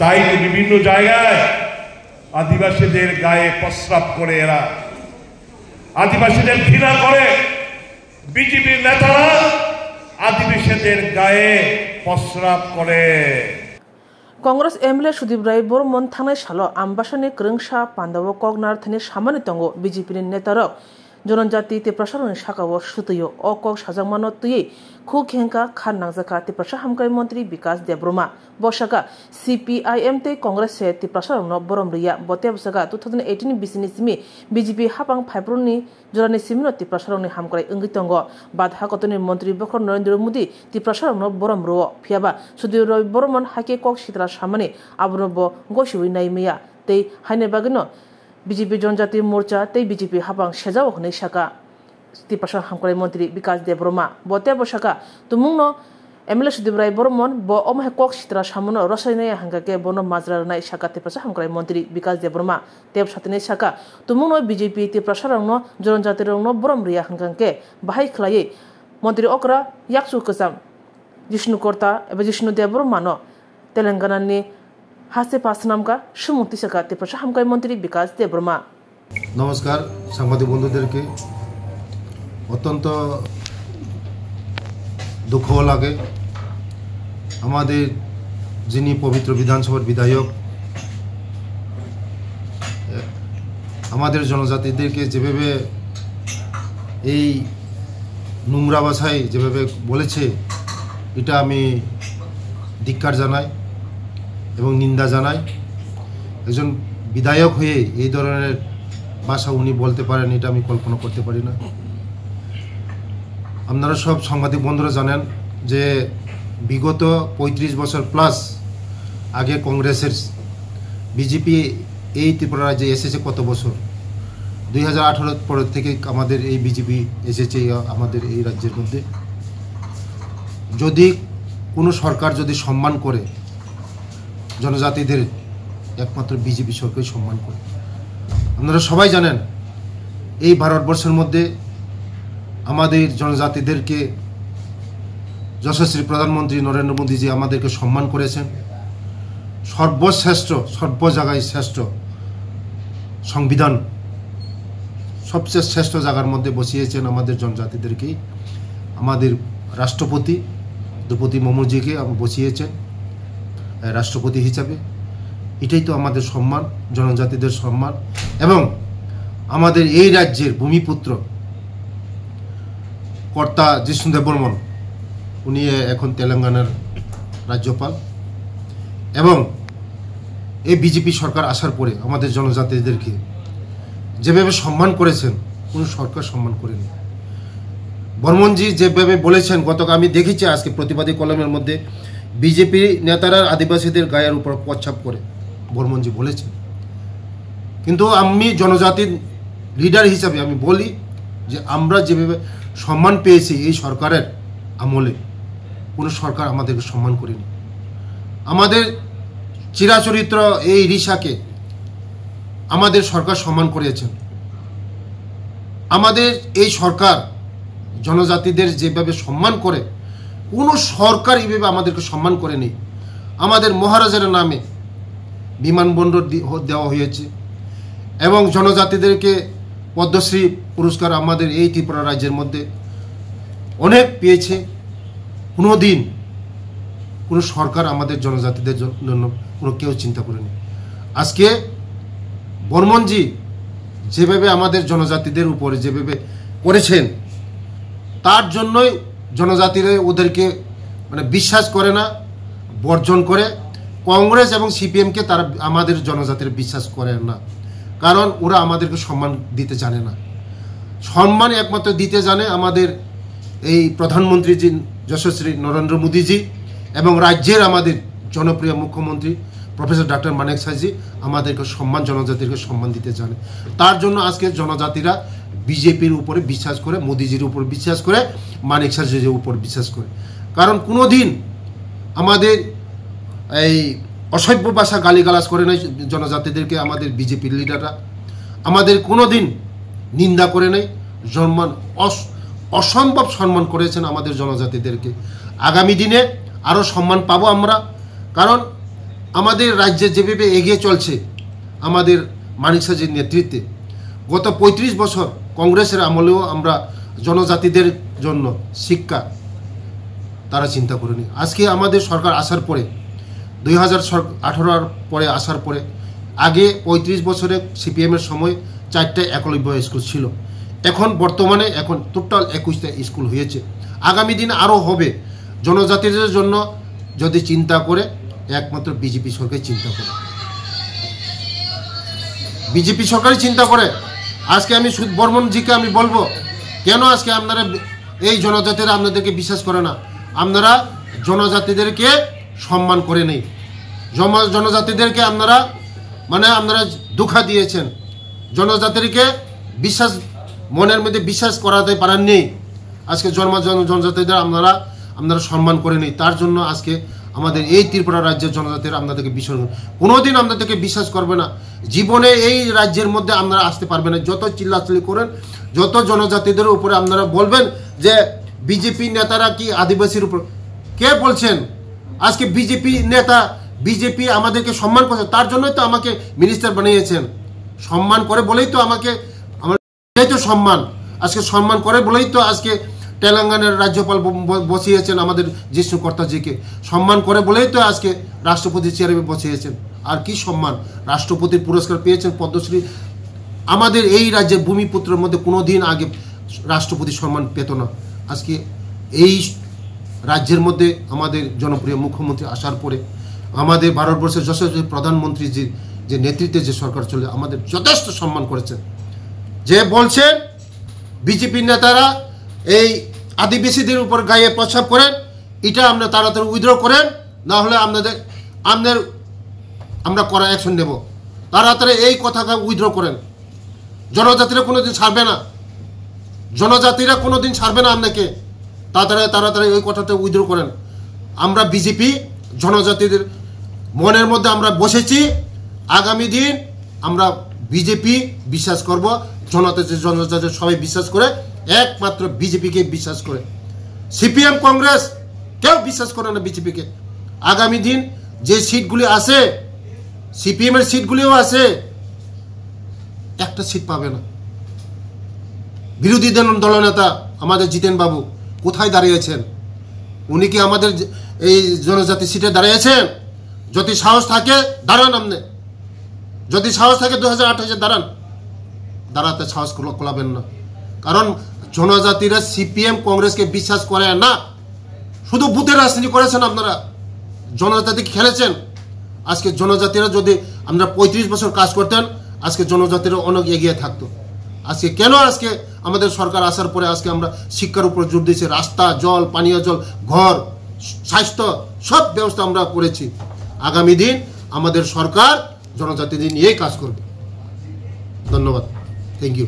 তাই তো বিভিন্ন জায়গায় আদিবাসীদের গায়ে প্রস্রাব করে এরা, আদিবাসীদের ঘৃণা করে বিজেপির নেতারা আদিবাসীদের গায়ে প্রস্রাব করে। কংগ্রেস এমএলএ সুদীপ রায় বর্মন থানায় সালো আমবাসানি ক্রংসা পান্ডব কগনার থানি সামানি তঙ্গ বিজেপির নেতারক জনজাতি তে প্রসারণ শাখাও সুতৈয় অকক সাজামানো তুই খু খেঙ্কা খান নাংজাকা তে প্রসার হামকাই মন্ত্রী বিকাশ দেববর্মা বসাকা সিপিআইএম তে কংগ্রেস সে তে প্রসারণ বরম রিয়া বতে বসাকা 2018 বিসিনি সিমি বিজেপি হাপাং ফাইব্রনি জরানি সিমিনো তে প্রসারণ হামকাই অঙ্গিতঙ্গ বাদ হাকতনি মন্ত্রী বখর নরেন্দ্র মোদী তে প্রসারণ বরম রো ফিয়াবা সুদীপ রায় বর্মন হাকে কক সিতরা সামানে আবরব গসুই নাইমিয়া তে হাইনে বাগিনো বিজেপি জনজাতি মোর্চা তেই বিজেপি হাবাং সেজাও হনে শাখা তিপ্রাসার হামকাই মন্ত্রী বিকাশ দেববর্মা বতে বসাকা তুমুংন এমএলএ সুদীপ রায় বর্মন ব অমহে কক সিতরা সামনো রসায়নায় হাঙ্গাকে বন মাজরা নাই শাখা তিপ্রাসার হামকাই মন্ত্রী বিকাশ দেববর্মা তেব সাথে শাখা তুমুংন বিজেপি তিপ্রাসার রং জনজাতি রং বরম রিয়া হাঙ্গাকে বাহাই খলায়ে মন্ত্রী অকরা ইয়াকসু কসাম জিষ্ণু কর্তা এবার জিষ্ণু দেববর্মানো তেলেঙ্গানানি হাসে পাসনামকা সুমতি শাখা তিপ্রাসার হামকাই মন্ত্রী বিকাশ দেববর্মা। নমস্কার সাংবাদিক বন্ধুদেরকে। অত্যন্ত দুঃখ লাগে আমাদের যিনি পবিত্র বিধানসভার বিধায়ক আমাদের জনজাতিদেরকে যেভাবে এই নোংরা ভাষায় যেভাবে বলেছে, এটা আমি ধিক্কার জানাই এবং নিন্দা জানাই। একজন বিধায়ক হয়ে এই ধরনের ভাষা উনি বলতে পারেন, এটা আমি কল্পনা করতে পারি না। আপনারা সব সাংবাদিক বন্ধুরা জানেন যে বিগত 35 বছর প্লাস আগে কংগ্রেসের বিজেপি এই ত্রিপুরা রাজ্যে এসেছে কত বছর, 2018 পর থেকে আমাদের এই বিজেপি এসেছে আমাদের এই রাজ্যের মধ্যে। যদি কোনো সরকার যদি সম্মান করে জনজাতিদের, একমাত্র বিজেপি সরকার সম্মান করে। আপনারা সবাই জানেন এই ভারতবর্ষের মধ্যে আমাদের জনজাতিদেরকে যশস্বী প্রধানমন্ত্রী নরেন্দ্র মোদীজি আমাদেরকে সম্মান করেছেন। সর্বশ্রেষ্ঠ, সর্ব জায়গায় শ্রেষ্ঠ সংবিধান, সবচেয়ে শ্রেষ্ঠ জায়গার মধ্যে বসিয়েছেন আমাদের জনজাতিদেরকেই। আমাদের রাষ্ট্রপতি দ্রৌপদী মুর্মুজিকে বসিয়েছেন রাষ্ট্রপতি হিসাবে। এটাই তো আমাদের সম্মান, জনজাতিদের সম্মান। এবং আমাদের এই রাজ্যের ভূমিপুত্র কর্তা জিষ্ণু দেববর্মন, উনি এখন তেলেঙ্গানার রাজ্যপাল। এবং এই বিজেপি সরকার আসার পরে আমাদের জনজাতিদেরকে যেভাবে সম্মান করেছেন, কোনো সরকার সম্মান করেনি। বর্মনজি যেভাবে বলেছেন, গতকাল আমি দেখেছি আজকে প্রতিবাদী কলমের মধ্যে বিজেপি নেতারা আদিবাসীদের গায়ের উপর প্রচ্ছাপ করে বর্মনজি বলেছেন। কিন্তু আমি জনজাতির লিডার হিসাবে আমি বলি যে আমরা যেভাবে সম্মান পেয়েছি এই সরকারের আমলে, কোনো সরকার আমাদেরকে সম্মান করেনি। আমাদের চিরাচরিত্র এই রিসাকে আমাদের সরকার সম্মান করেছেন। আমাদের এই সরকার জনজাতিদের যেভাবে সম্মান করে, কোনো সরকার এইভাবে আমাদেরকে সম্মান করেনি। আমাদের মহারাজের নামে বিমানবন্দর দেওয়া হয়েছে এবং জনজাতিদেরকে পদ্মশ্রী পুরস্কার আমাদের এই ত্রিপুরা রাজ্যের মধ্যে অনেক পেয়েছে। কোনো দিন কোনো সরকার আমাদের জনজাতিদের জন্য কোনো কেউ চিন্তা করেনি। আজকে বর্মনজি যেভাবে আমাদের জনজাতিদের উপরে যেভাবে করেছেন, তার জন্যই জনজাতিরা ওদেরকে মানে বিশ্বাস করে না, বর্জন করে। কংগ্রেস এবং সিপিএমকে তারা আমাদের জনজাতির বিশ্বাস করে না, কারণ ওরা আমাদেরকে সম্মান দিতে জানে না। সম্মান একমাত্র দিতে জানে আমাদের এই প্রধানমন্ত্রীজি যশস্বী নরেন্দ্র মোদীজি এবং রাজ্যের আমাদের জনপ্রিয় মুখ্যমন্ত্রী প্রফেসর ডক্টর মানেক শাহজি আমাদেরকে সম্মান, জনজাতিকে সম্মান দিতে জানে। তার জন্য আজকে জনজাতিরা বিজেপির উপরে বিশ্বাস করে, মোদীজির উপর বিশ্বাস করে, মানেক শাহজির উপর বিশ্বাস করে। কারণ কোনো দিন আমাদের এই অসভ্য ভাষা গালিগালাজ করে নাই জনজাতিদেরকে আমাদের বিজেপির লিডাররা, আমাদের কোনো দিন নিন্দা করে নাই, সম্মান অসম্ভব সম্মান করেছেন আমাদের জনজাতিদেরকে। আগামী দিনে আরও সম্মান পাবো আমরা, কারণ আমাদের রাজ্যে যেভাবে এগিয়ে চলছে আমাদের মানিক সাজির নেতৃত্বে, গত 35 বছর কংগ্রেসের আমলেও আমরা জনজাতিদের জন্য শিক্ষা তারা চিন্তা করেনি। আজকে আমাদের সরকার আসার পরে 2018 পরে আসার পরে, আগে 35 বছরে সিপিএমের সময় 4টা একলব্য স্কুল ছিল, এখন বর্তমানে এখন টোটাল 21টা স্কুল হয়েছে। আগামী দিন আরও হবে। জনজাতিদের জন্য যদি চিন্তা করে একমাত্র বিজেপি সরকার চিন্তা করে, বিজেপি সরকারই চিন্তা করে। আজকে আমি সুদ বর্মনজিকে আমি বলবো, কেন আজকে আপনারা এই জনজাতিরা আপনাদেরকে বিশ্বাস করে না? আপনারা জনজাতিদেরকে সম্মান করে নেই, জনজাতিদেরকে আপনারা আপনারা ধোঁকা দিয়েছেন, জনজাতিকে বিশ্বাস মনের মধ্যে বিশ্বাস করাতে পারেননি। আজকে জনজাতিদের আপনারা সম্মান করে নেই। তার জন্য আজকে আমাদের এই ত্রিপুরা রাজ্যের জনজাতিরা আপনাদেরকে বিশ্বাস কোনোদিন আপনাদেরকে বিশ্বাস করবে না। জীবনে এই রাজ্যের মধ্যে আপনারা আসতে পারবে না। যত চিল্লাচিল্লি করেন, যত জনজাতিদের উপরে আপনারা বলবেন যে বিজেপি নেতারা কি আদিবাসীর উপর, কে বলছেন? আজকে বিজেপি নেতা, বিজেপি আমাদেরকে সম্মান করছে, তার জন্যই তো আমাকে মিনিস্টার বানিয়েছেন। সম্মান করে বলেই তো আমাকে, আমার তো সম্মান, আজকে সম্মান করে বলেই তো আজকে তেলেঙ্গানার রাজ্যপাল বসিয়েছেন আমাদের জিষ্ণু কর্তাজিকে, সম্মান করে বলেই তো আজকে রাষ্ট্রপতি চেয়ারে বসিয়েছেন। আর কি সম্মান? রাষ্ট্রপতির পুরস্কার পেয়েছেন, পদ্মশ্রী। আমাদের এই রাজ্যের ভূমিপুত্রের মধ্যে কোনো দিন আগে রাষ্ট্রপতি সম্মান পেত না। আজকে এই রাজ্যের মধ্যে আমাদের জনপ্রিয় মুখ্যমন্ত্রী আসার পরে আমাদের ভারতবর্ষের যশস্বী প্রধানমন্ত্রীজির যে নেতৃত্বে যে সরকার চলে আমাদের যথেষ্ট সম্মান করেছেন। যে বলছেন বিজেপি নেতারা এই আদিবাসীদের উপর গায়ে প্রস্রাব করেন, এটা আপনারা তাড়াতাড়ি উইথড্র করেন, না হলে আমরা করা অ্যাকশন নেব। তাড়াতাড়ি এই কথাটা উইথড্র করেন। জনজাতিরা কোনোদিন ছাড়বে না, জনজাতিরা কোনোদিন ছাড়বে না আপনাকে। তাড়াতাড়ি ওই কথাটা উইথড্র করেন। আমরা বিজেপি জনজাতিদের মনের মধ্যে আমরা বসেছি। আগামী দিন আমরা বিজেপি বিশ্বাস করব, জনজাতি সবাই বিশ্বাস করে, একমাত্র বিজেপিকে বিশ্বাস করে। সিপিএম কংগ্রেস কেউ বিশ্বাস করে না বিজেপিকে। আগামী দিন যে সিটগুলি আসে, সিপিএমের সিটগুলিও আসে, একটা সিট পাবে না। বিরোধী দলনেতা আমাদের জিতেন বাবু কোথায় দাঁড়িয়েছেন? উনি কি আমাদের এই জনজাতি সিটে দাঁড়িয়েছেন? যদি সাহস থাকে দাঁড়ান, আপনি যদি সাহস থাকে 2028 দাঁড়ান। দাঁড়াতে সাহস কোলাবেন না, কারণ জনজাতিরা সিপিএম কংগ্রেসকে বিশ্বাস করে না। শুধু বুথের রাজনীতি করেছেন আপনারা, জনজাতিকে খেলেছেন। আজকে জনজাতিরা যদি আমরা 35 বছর কাজ করতেন, আজকে জনজাতিরা অনেক এগিয়ে থাকতো। আজকে কেন আজকে আমাদের সরকার আসার পরে আজকে আমরা শিক্ষার উপর জোর দিয়েছি, রাস্তা, জল, পানীয় জল, ঘর, স্বাস্থ্য সব ব্যবস্থা আমরা করেছি। আগামী দিন আমাদের সরকার জনজাতিদের নিয়েই কাজ করবে। ধন্যবাদ, থ্যাংক ইউ।